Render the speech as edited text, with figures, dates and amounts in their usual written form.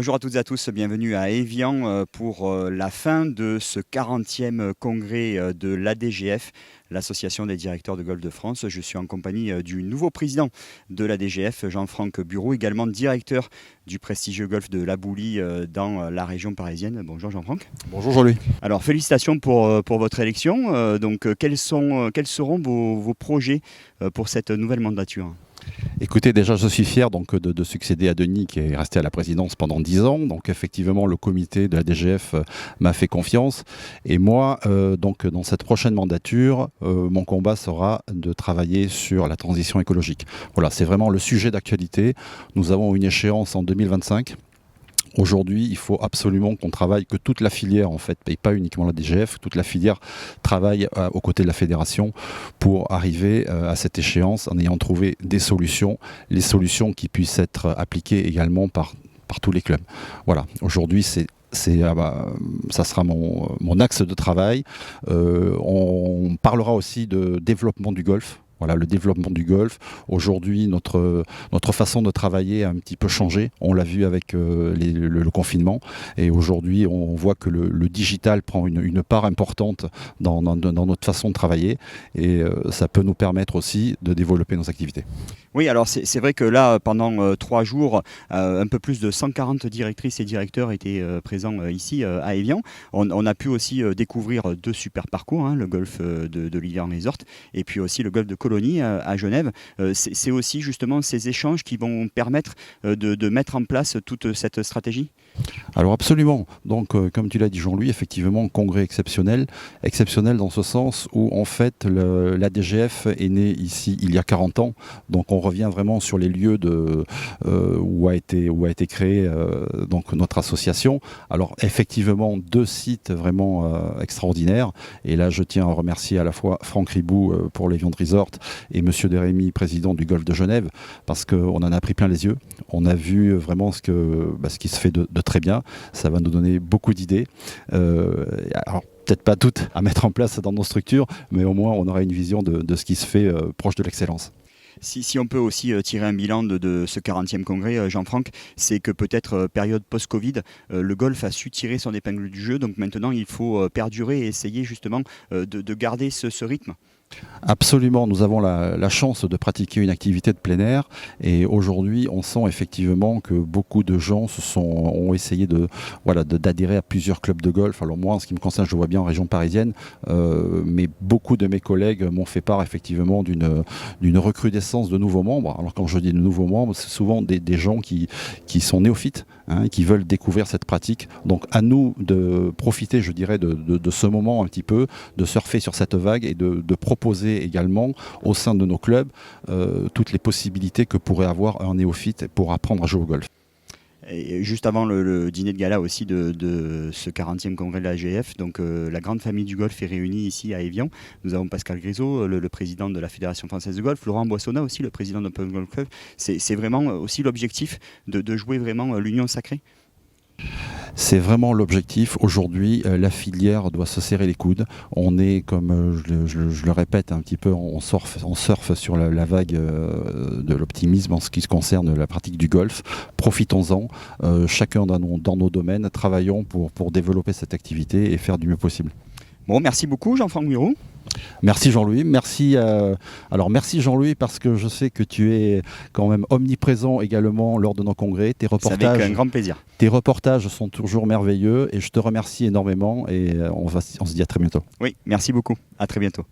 Bonjour à toutes et à tous, bienvenue à Évian pour la fin de ce 40e congrès de l'ADGF, l'Association des directeurs de golf de France. Je suis en compagnie du nouveau président de l'ADGF, Jean-Franck Bureau, également directeur du prestigieux golf de La Boulie dans la région parisienne. Bonjour Jean-Franck. Bonjour Jean-Louis. Alors félicitations pour votre élection. Quels seront vos projets pour cette nouvelle mandature ? Écoutez, déjà je suis fier de succéder à Denis qui est resté à la présidence pendant 10 ans. Donc effectivement le comité de la DGF m'a fait confiance. Et moi, dans cette prochaine mandature, mon combat sera de travailler sur la transition écologique. Voilà, c'est vraiment le sujet d'actualité. Nous avons une échéance en 2025. Aujourd'hui, il faut absolument qu'on travaille, que toute la filière, en fait, et pas uniquement la DGF, toute la filière travaille aux côtés de la fédération pour arriver à cette échéance en ayant trouvé des solutions, les solutions qui puissent être appliquées également par tous les clubs. Voilà, aujourd'hui, ça sera mon axe de travail. On parlera aussi de développement du golf. Voilà, le développement du golf. Aujourd'hui, notre façon de travailler a un petit peu changé. On l'a vu avec le confinement. Et aujourd'hui, on voit que le digital prend une part importante dans notre façon de travailler. Et ça peut nous permettre aussi de développer nos activités. Oui, alors c'est vrai que là, pendant 3 jours, un peu plus de 140 directrices et directeurs étaient présents ici à Évian. On a pu aussi découvrir 2 super parcours, le golf de l'Évian Resort et puis aussi le golf de Colonie à Genève. C'est aussi justement ces échanges qui vont permettre de mettre en place toute cette stratégie ? Alors absolument. Donc comme tu l'as dit Jean-Louis, effectivement, congrès exceptionnel dans ce sens où en fait la DGF est née ici il y a 40 ans. Donc on revient vraiment sur les lieux où a été créée donc notre association. Alors effectivement 2 sites vraiment extraordinaires. Et là je tiens à remercier à la fois Franck Ribou pour l'Évian Resort et Monsieur Derémy, président du Golf de Genève, parce qu'on en a pris plein les yeux. On a vu vraiment ce qui se fait de très bien. Ça va nous donner beaucoup d'idées. Alors, peut-être pas toutes à mettre en place dans nos structures, mais au moins on aura une vision de ce qui se fait proche de l'excellence. Si on peut aussi tirer un bilan de ce 40e congrès, Jean-Franck, c'est que peut-être période post-Covid, le golf a su tirer son épingle du jeu. Donc maintenant, il faut perdurer et essayer justement de garder ce rythme. Absolument, nous avons la chance de pratiquer une activité de plein air et aujourd'hui on sent effectivement que beaucoup de gens ont essayé d'adhérer à plusieurs clubs de golf. Alors moi en ce qui me concerne, je le vois bien en région parisienne, mais beaucoup de mes collègues m'ont fait part effectivement d'une recrudescence de nouveaux membres. Alors quand je dis de nouveaux membres, c'est souvent des gens qui sont néophytes, qui veulent découvrir cette pratique. Donc à nous de profiter, je dirais, de ce moment un petit peu, de surfer sur cette vague et de proposer également au sein de nos clubs toutes les possibilités que pourrait avoir un néophyte pour apprendre à jouer au golf. Et juste avant le dîner de gala aussi de ce 40e congrès de la AGF, donc la grande famille du golf est réunie ici à Évian. Nous avons Pascal Grisot, le président de la Fédération française de golf, Laurent Boissonnat aussi, le président d'Open Golf Club. C'est vraiment aussi l'objectif de jouer vraiment l'union sacrée ? C'est vraiment l'objectif. Aujourd'hui, la filière doit se serrer les coudes. On est, comme je le répète un petit peu, on surfe sur la vague de l'optimisme en ce qui se concerne la pratique du golf. Profitons-en, chacun dans nos domaines, travaillons pour développer cette activité et faire du mieux possible. Bon, merci beaucoup Jean-Franck Bureau. Merci Jean-Louis. Merci Jean-Louis parce que je sais que tu es quand même omniprésent également lors de nos congrès. C'est avec un grand plaisir. Tes reportages sont toujours merveilleux et je te remercie énormément et on se dit à très bientôt. Oui, merci beaucoup. À très bientôt.